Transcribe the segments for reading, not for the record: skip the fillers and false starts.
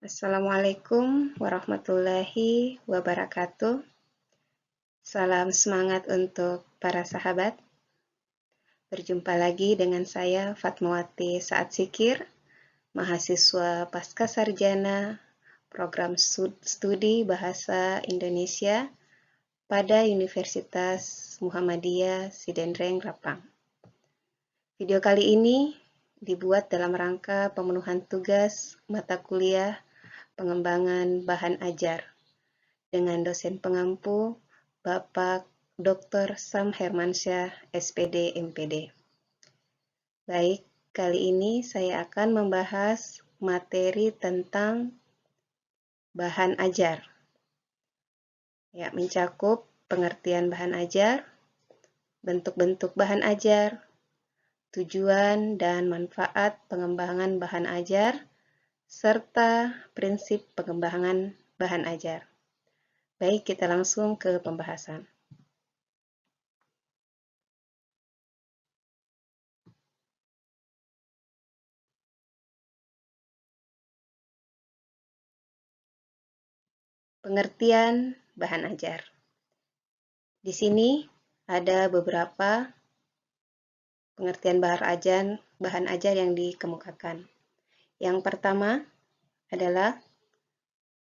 Assalamualaikum warahmatullahi wabarakatuh. Salam semangat untuk para sahabat. Berjumpa lagi dengan saya Fatmawati Saat Sikir, mahasiswa pasca sarjana program studi Bahasa Indonesia pada Universitas Muhammadiyah Sidendreng Rapang. Video kali ini dibuat dalam rangka pemenuhan tugas mata kuliah pengembangan bahan ajar dengan dosen pengampu Bapak Dr. Sam Hermansyah, SPD, MPD. Baik, kali ini saya akan membahas materi tentang bahan ajar. Ya, mencakup pengertian bahan ajar, bentuk-bentuk bahan ajar, tujuan dan manfaat pengembangan bahan ajar, serta prinsip pengembangan bahan ajar. Baik, kita langsung ke pembahasan. Pengertian bahan ajar. Di sini ada beberapa pengertian bahan ajar yang dikemukakan. Yang pertama adalah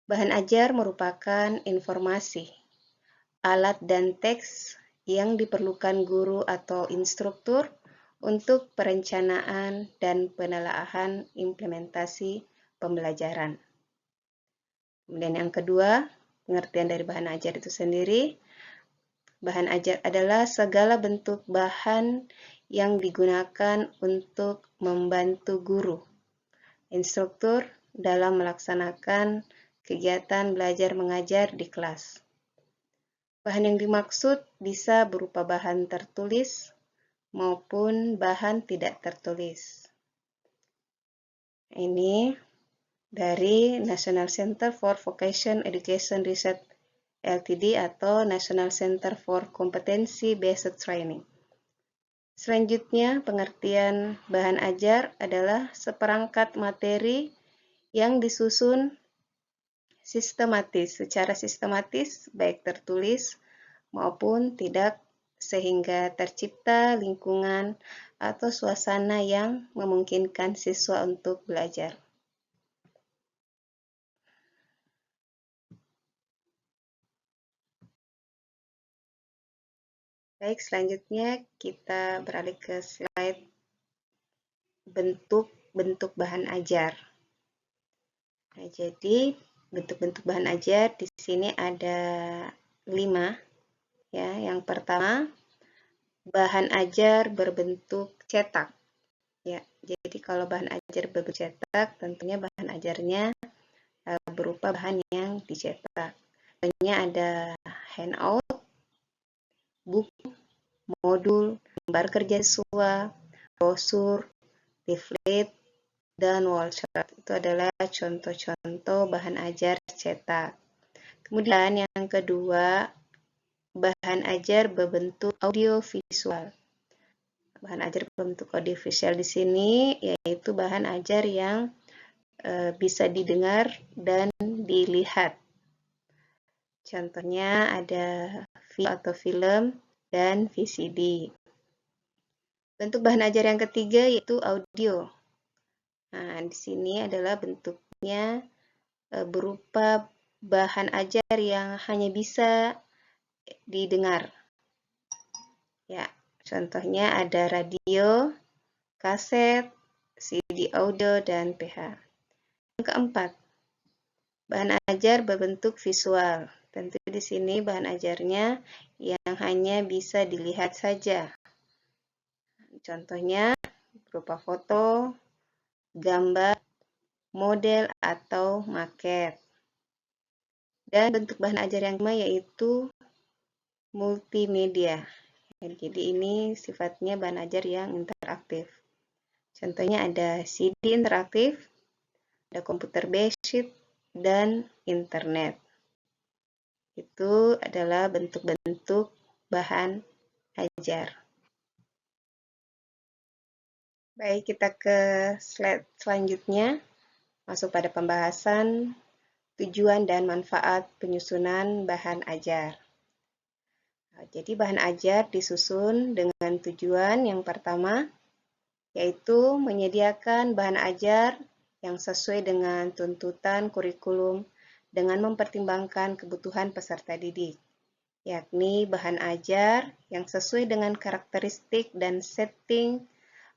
bahan ajar merupakan informasi, alat dan teks yang diperlukan guru atau instruktur untuk perencanaan dan penelaahan implementasi pembelajaran. Kemudian yang kedua, pengertian dari bahan ajar itu sendiri. Bahan ajar adalah segala bentuk bahan yang digunakan untuk membantu guru, instruktur dalam melaksanakan kegiatan belajar mengajar di kelas. Bahan yang dimaksud bisa berupa bahan tertulis maupun bahan tidak tertulis. Ini dari National Center for Vocational Education Research Ltd atau National Center for Competency Based Training. Selanjutnya, pengertian bahan ajar adalah seperangkat materi yang disusun secara sistematis, baik tertulis maupun tidak, sehingga tercipta lingkungan atau suasana yang memungkinkan siswa untuk belajar. Baik, selanjutnya kita beralih ke slide bentuk-bentuk bahan ajar. Nah, jadi bentuk-bentuk bahan ajar di sini ada 5. Ya, yang pertama, bahan ajar berbentuk cetak. Ya, jadi kalau bahan ajar berbentuk cetak, tentunya bahan ajarnya berupa bahan yang dicetak. Contohnya ada handout, buku, modul, gambar kerja siswa, brosur, leaflet, dan wall chart. Itu adalah contoh-contoh bahan ajar cetak. Kemudian yang kedua, bahan ajar berbentuk audiovisual. Bahan ajar berbentuk audiovisual di sini yaitu bahan ajar yang bisa didengar dan dilihat. Contohnya ada video atau film dan VCD. Bentuk bahan ajar yang ketiga yaitu audio. Nah, di sini adalah bentuknya berupa bahan ajar yang hanya bisa didengar. Ya, contohnya ada radio, kaset, CD audio, dan PH. Yang keempat, bahan ajar berbentuk visual. Tentu di sini bahan ajarnya yang hanya bisa dilihat saja. Contohnya berupa foto, gambar, model, atau maket. Dan bentuk bahan ajar yang kelima yaitu multimedia. Jadi ini sifatnya bahan ajar yang interaktif. Contohnya ada CD interaktif, ada komputer basic, dan internet. Itu adalah bentuk-bentuk bahan ajar. Baik, kita ke slide selanjutnya. masuk pada pembahasan tujuan dan manfaat penyusunan bahan ajar. Jadi bahan ajar disusun dengan tujuan yang pertama, yaitu menyediakan bahan ajar yang sesuai dengan tuntutan kurikulum dengan mempertimbangkan kebutuhan peserta didik, yakni bahan ajar yang sesuai dengan karakteristik dan setting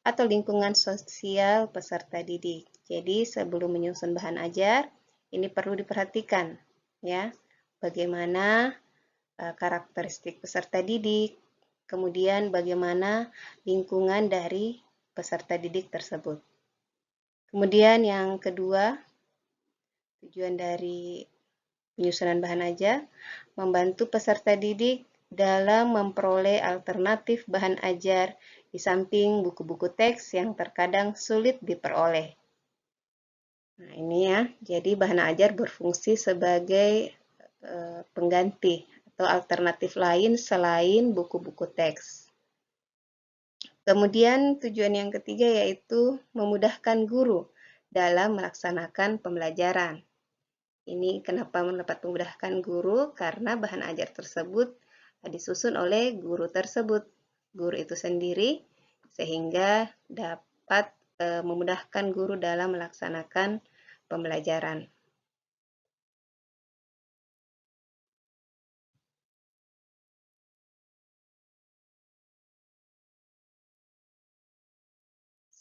atau lingkungan sosial peserta didik. Jadi sebelum menyusun bahan ajar, ini perlu diperhatikan ya, bagaimana karakteristik peserta didik, kemudian bagaimana lingkungan dari peserta didik tersebut. Kemudian yang kedua, tujuan dari penyusunan bahan ajar, membantu peserta didik dalam memperoleh alternatif bahan ajar di samping buku-buku teks yang terkadang sulit diperoleh. Nah, ini ya, jadi bahan ajar berfungsi sebagai pengganti atau alternatif lain selain buku-buku teks. Kemudian tujuan yang ketiga yaitu memudahkan guru dalam melaksanakan pembelajaran. Ini kenapa mendapat memudahkan guru? Karena bahan ajar tersebut disusun oleh guru tersebut, guru itu sendiri, sehingga dapat memudahkan guru dalam melaksanakan pembelajaran.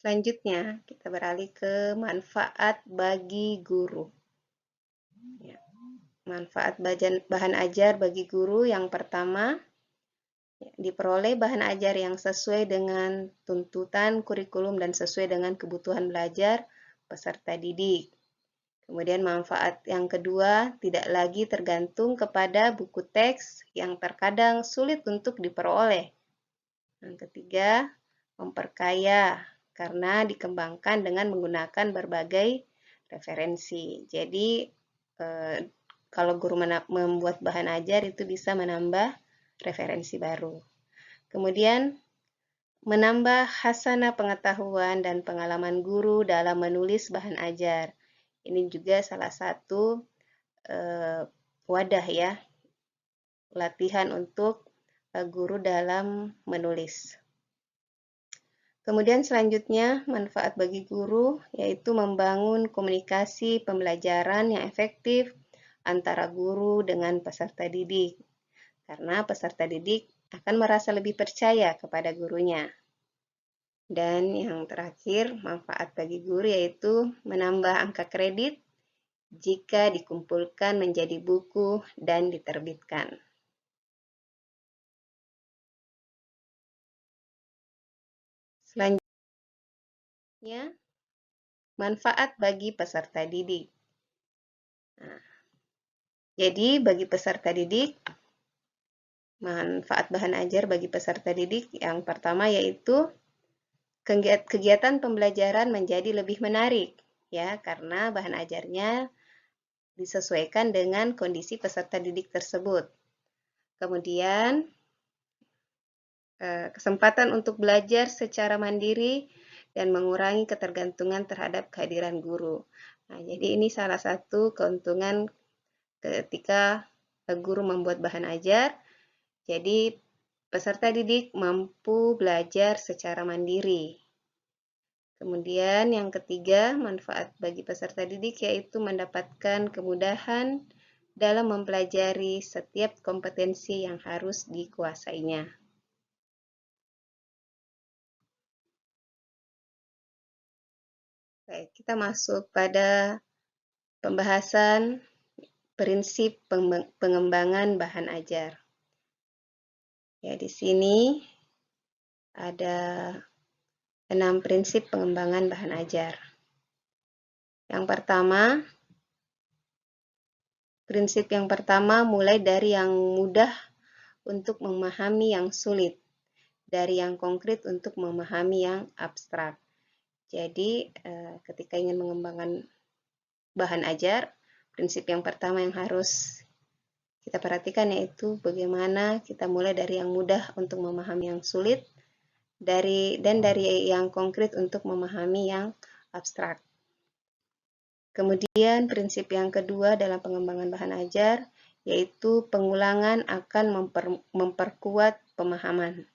Selanjutnya, kita beralih ke manfaat bagi guru. Ya. Manfaat bahan ajar bagi guru yang pertama, diperoleh bahan ajar yang sesuai dengan tuntutan kurikulum dan sesuai dengan kebutuhan belajar peserta didik. Kemudian manfaat yang kedua, tidak lagi tergantung kepada buku teks yang terkadang sulit untuk diperoleh. Yang ketiga, memperkaya karena dikembangkan dengan menggunakan berbagai referensi. Jadi, kalau guru membuat bahan ajar itu bisa menambah referensi baru. Kemudian, menambah khasanah pengetahuan dan pengalaman guru dalam menulis bahan ajar. Ini juga salah satu wadah ya, latihan untuk guru dalam menulis. Kemudian selanjutnya, manfaat bagi guru yaitu membangun komunikasi pembelajaran yang efektif antara guru dengan peserta didik. Karena peserta didik akan merasa lebih percaya kepada gurunya. Dan yang terakhir, manfaat bagi guru yaitu menambah angka kredit jika dikumpulkan menjadi buku dan diterbitkan. Selanjutnya, manfaat bagi peserta didik. Nah, jadi bagi peserta didik, manfaat bahan ajar bagi peserta didik yang pertama yaitu kegiatan pembelajaran menjadi lebih menarik ya, karena bahan ajarnya disesuaikan dengan kondisi peserta didik tersebut. Kemudian kesempatan untuk belajar secara mandiri dan mengurangi ketergantungan terhadap kehadiran guru. Nah, jadi ini salah satu keuntungan ketika guru membuat bahan ajar. Jadi peserta didik mampu belajar secara mandiri. Kemudian yang ketiga, manfaat bagi peserta didik yaitu mendapatkan kemudahan dalam mempelajari setiap kompetensi yang harus dikuasainya. Baik, kita masuk pada pembahasan prinsip pengembangan bahan ajar. Ya, di sini ada 6 prinsip pengembangan bahan ajar. Yang pertama, prinsip yang pertama mulai dari yang mudah untuk memahami yang sulit, dari yang konkret untuk memahami yang abstrak. Jadi, ketika ingin mengembangkan bahan ajar, prinsip yang pertama yang harus kita perhatikan yaitu bagaimana kita mulai dari yang mudah untuk memahami yang sulit, dan dari yang konkret untuk memahami yang abstrak. Kemudian prinsip yang kedua dalam pengembangan bahan ajar, yaitu pengulangan akan memperkuat pemahaman.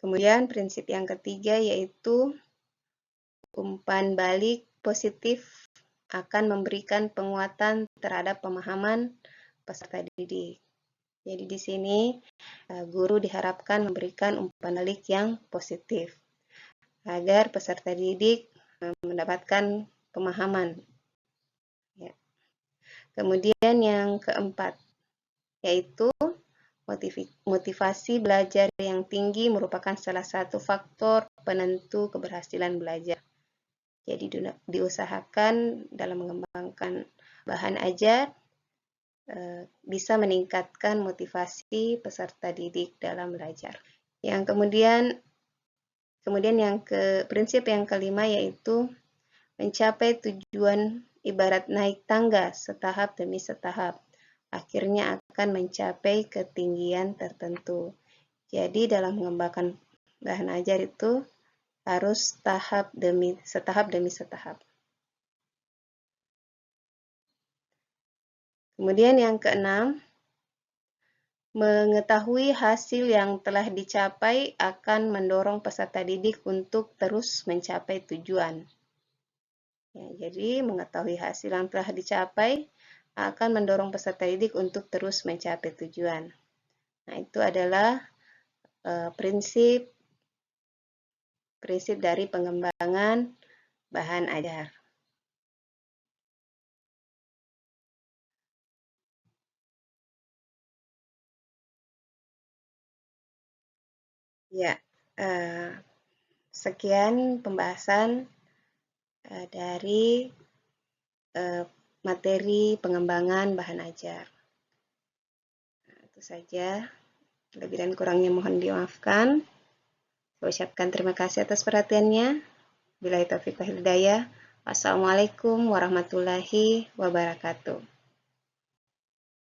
Kemudian prinsip yang ketiga yaitu umpan balik positif akan memberikan penguatan terhadap pemahaman peserta didik. Jadi di sini guru diharapkan memberikan umpan balik yang positif agar peserta didik mendapatkan pemahaman. Ya. Kemudian yang keempat yaitu motivasi belajar yang tinggi merupakan salah satu faktor penentu keberhasilan belajar. Jadi diusahakan dalam mengembangkan bahan ajar bisa meningkatkan motivasi peserta didik dalam belajar. Yang kemudian prinsip yang kelima yaitu mencapai tujuan ibarat naik tangga setahap demi setahap. Akhirnya akan mencapai ketinggian tertentu. Jadi dalam mengembangkan bahan ajar itu harus setahap demi setahap. Kemudian yang keenam, mengetahui hasil yang telah dicapai akan mendorong peserta didik untuk terus mencapai tujuan. Ya, jadi mengetahui hasil yang telah dicapai akan mendorong peserta didik untuk terus mencapai tujuan. Nah, itu adalah prinsip dari pengembangan bahan ajar. Ya, sekian pembahasan dari materi pengembangan bahan ajar. Nah, itu saja. Lebih dan kurangnya mohon dimaafkan. Saya ucapkan terima kasih atas perhatiannya. Billahi taufiq wal hidayah. Wassalamualaikum warahmatullahi wabarakatuh.